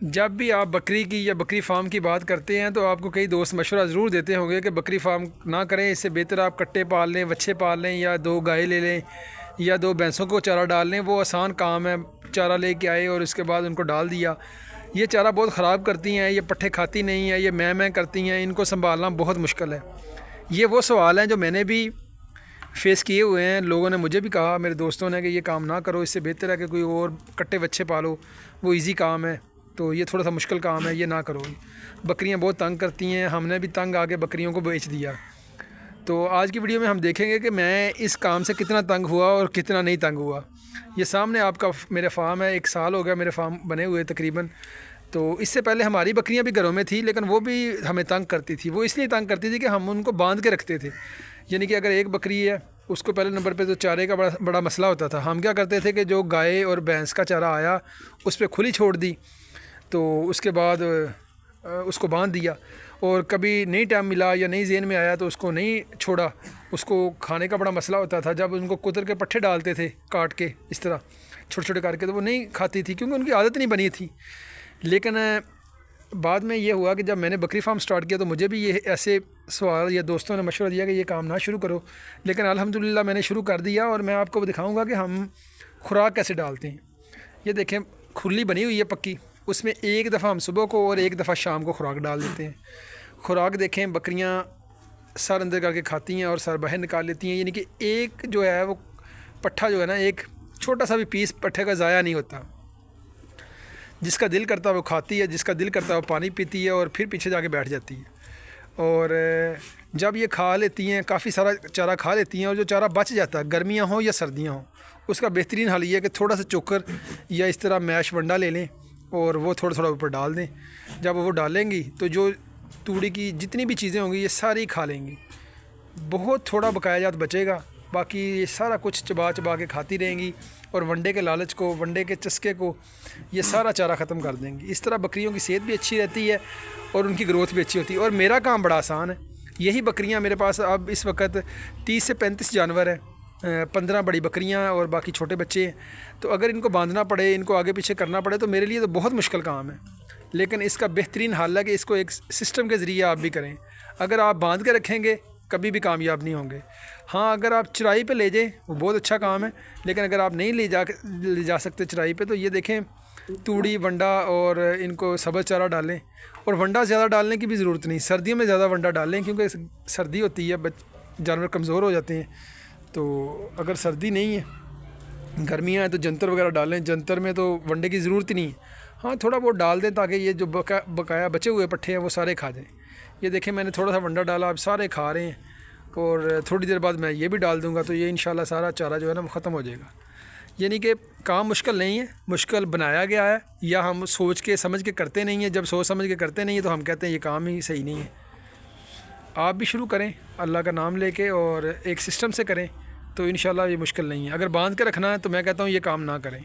جب بھی آپ بکری کی یا بکری فارم کی بات کرتے ہیں تو آپ کو کئی دوست مشورہ ضرور دیتے ہوں گے کہ بکری فارم نہ کریں، اس سے بہتر آپ کٹے پال لیں، وچھے پال لیں، یا 2 گائے لے لیں یا 2 بھینسوں کو چارہ ڈال لیں۔ وہ آسان کام ہے، چارہ لے کے آئے اور اس کے بعد ان کو ڈال دیا۔ یہ چارہ بہت خراب کرتی ہیں، یہ پٹھے کھاتی نہیں ہیں، یہ میں کرتی ہیں، ان کو سنبھالنا بہت مشکل ہے۔ یہ وہ سوال ہیں جو میں نے بھی فیس کیے ہوئے ہیں، لوگوں نے مجھے بھی کہا، میرے دوستوں نے، کہ یہ کام نہ کرو، اس سے بہتر ہے کہ کوئی اور کٹے وچھے پالو، وہ ایزی کام ہے، تو یہ تھوڑا سا مشکل کام ہے، یہ نہ کرو۔ بکریاں بہت تنگ کرتی ہیں، ہم نے بھی تنگ آ کے بکریوں کو بیچ دیا۔ تو آج کی ویڈیو میں ہم دیکھیں گے کہ میں اس کام سے کتنا تنگ ہوا اور کتنا نہیں تنگ ہوا۔ یہ سامنے آپ کا میرا فارم ہے، 1 سال ہو گیا میرے فارم بنے ہوئے تقریباً۔ تو اس سے پہلے ہماری بکریاں بھی گھروں میں تھیں، لیکن وہ بھی ہمیں تنگ کرتی تھی۔ وہ اس لیے تنگ کرتی تھی کہ ہم ان کو باندھ کے رکھتے تھے، یعنی کہ اگر ایک بکری ہے اس کو پہلے نمبر پہ تو چارے کا بڑا مسئلہ ہوتا تھا۔ ہم کیا کرتے تھے کہ جو گائے اور بھینس کا چارہ آیا اس پہ کھلی چھوڑ دی، تو اس کے بعد اس کو باندھ دیا، اور کبھی نہیں ٹائم ملا یا نہیں ذہن میں آیا تو اس کو نہیں چھوڑا۔ اس کو کھانے کا بڑا مسئلہ ہوتا تھا، جب ان کو کتر کے پٹھے ڈالتے تھے کاٹ کے اس طرح چھوٹے چھوٹے کر کے، تو وہ نہیں کھاتی تھی کیونکہ ان کی عادت نہیں بنی تھی۔ لیکن بعد میں یہ ہوا کہ جب میں نے بکری فارم سٹارٹ کیا تو مجھے بھی یہ ایسے سوال یا دوستوں نے مشورہ دیا کہ یہ کام نہ شروع کرو، لیکن الحمدللہ میں نے شروع کر دیا، اور میں آپ کو دکھاؤں گا کہ ہم خوراک کیسے ڈالتے ہیں۔ یہ دیکھیں کھلی بنی ہوئی ہے پکی، اس میں ایک دفعہ ہم صبح کو اور ایک دفعہ شام کو خوراک ڈال دیتے ہیں۔ خوراک دیکھیں بکریاں سر اندر کر کے کھاتی ہیں اور سر باہر نکال لیتی ہیں، یعنی کہ ایک جو ہے وہ پٹھا جو ہے نا، ایک چھوٹا سا بھی پیس پٹھے کا ضائع نہیں ہوتا۔ جس کا دل کرتا ہے وہ کھاتی ہے، جس کا دل کرتا ہے وہ پانی پیتی ہے اور پھر پیچھے جا کے بیٹھ جاتی ہے۔ اور جب یہ کھا لیتی ہیں، کافی سارا چارہ کھا لیتی ہیں، اور جو چارہ بچ جاتا ہے گرمیاں ہوں یا سردیاں ہوں، اس کا بہترین حل یہ ہے کہ تھوڑا سا چوکر یا اس طرح میش ونڈا لے لیں اور وہ تھوڑا تھوڑا اوپر ڈال دیں۔ جب وہ ڈالیں گی تو جو توڑی کی جتنی بھی چیزیں ہوں گی یہ ساری کھا لیں گی، بہت تھوڑا بقایا جات بچے گا، باقی یہ سارا کچھ چبا چبا کے کھاتی رہیں گی، اور ونڈے کے لالچ کو، ونڈے کے چسکے کو یہ سارا چارہ ختم کر دیں گی۔ اس طرح بکریوں کی صحت بھی اچھی رہتی ہے اور ان کی گروتھ بھی اچھی ہوتی ہے، اور میرا کام بڑا آسان ہے۔ یہی بکریاں میرے پاس اب اس وقت 30 سے 35 جانور ہیں، 15 بڑی بکریاں اور باقی چھوٹے بچے ہیں۔ تو اگر ان کو باندھنا پڑے، ان کو آگے پیچھے کرنا پڑے تو میرے لیے تو بہت مشکل کام ہے، لیکن اس کا بہترین حل ہے کہ اس کو ایک سسٹم کے ذریعے آپ بھی کریں۔ اگر آپ باندھ کے رکھیں گے کبھی بھی کامیاب نہیں ہوں گے۔ ہاں اگر آپ چرائی پہ لے جائیں وہ بہت اچھا کام ہے، لیکن اگر آپ نہیں لے جا سکتے چرائی پہ تو یہ دیکھیں توڑی ونڈا اور ان کو سبز چارہ ڈالیں، اور ونڈا زیادہ ڈالنے کی بھی ضرورت نہیں، سردیوں میں زیادہ ونڈا ڈالیں کیونکہ سردی ہوتی ہے، جانور کمزور ہو جاتے ہیں۔ تو اگر سردی نہیں ہے، گرمیاں ہیں تو جنتر وغیرہ ڈالیں، جنتر میں تو ونڈے کی ضرورت ہی نہیں ہے۔ ہاں تھوڑا بہت ڈال دیں تاکہ یہ جو بقایا بچے ہوئے پٹھے ہیں وہ سارے کھا جائیں۔ یہ دیکھیں میں نے تھوڑا سا ونڈا ڈالا، اب سارے کھا رہے ہیں، اور تھوڑی دیر بعد میں یہ بھی ڈال دوں گا تو یہ انشاءاللہ سارا چارہ جو ہے نا وہ ختم ہو جائے گا۔ یعنی کہ کام مشکل نہیں ہے، مشکل بنایا گیا ہے، یا ہم سوچ کے سمجھ کے کرتے نہیں ہیں۔ جب سوچ سمجھ کے کرتے نہیں ہیں تو ہم کہتے ہیں یہ کام ہی صحیح نہیں ہے۔ آپ بھی شروع کریں اللہ کا نام لے کے اور ایک سسٹم سے کریں تو انشاءاللہ یہ مشکل نہیں ہے۔ اگر باندھ کے رکھنا ہے تو میں کہتا ہوں یہ کام نہ کریں۔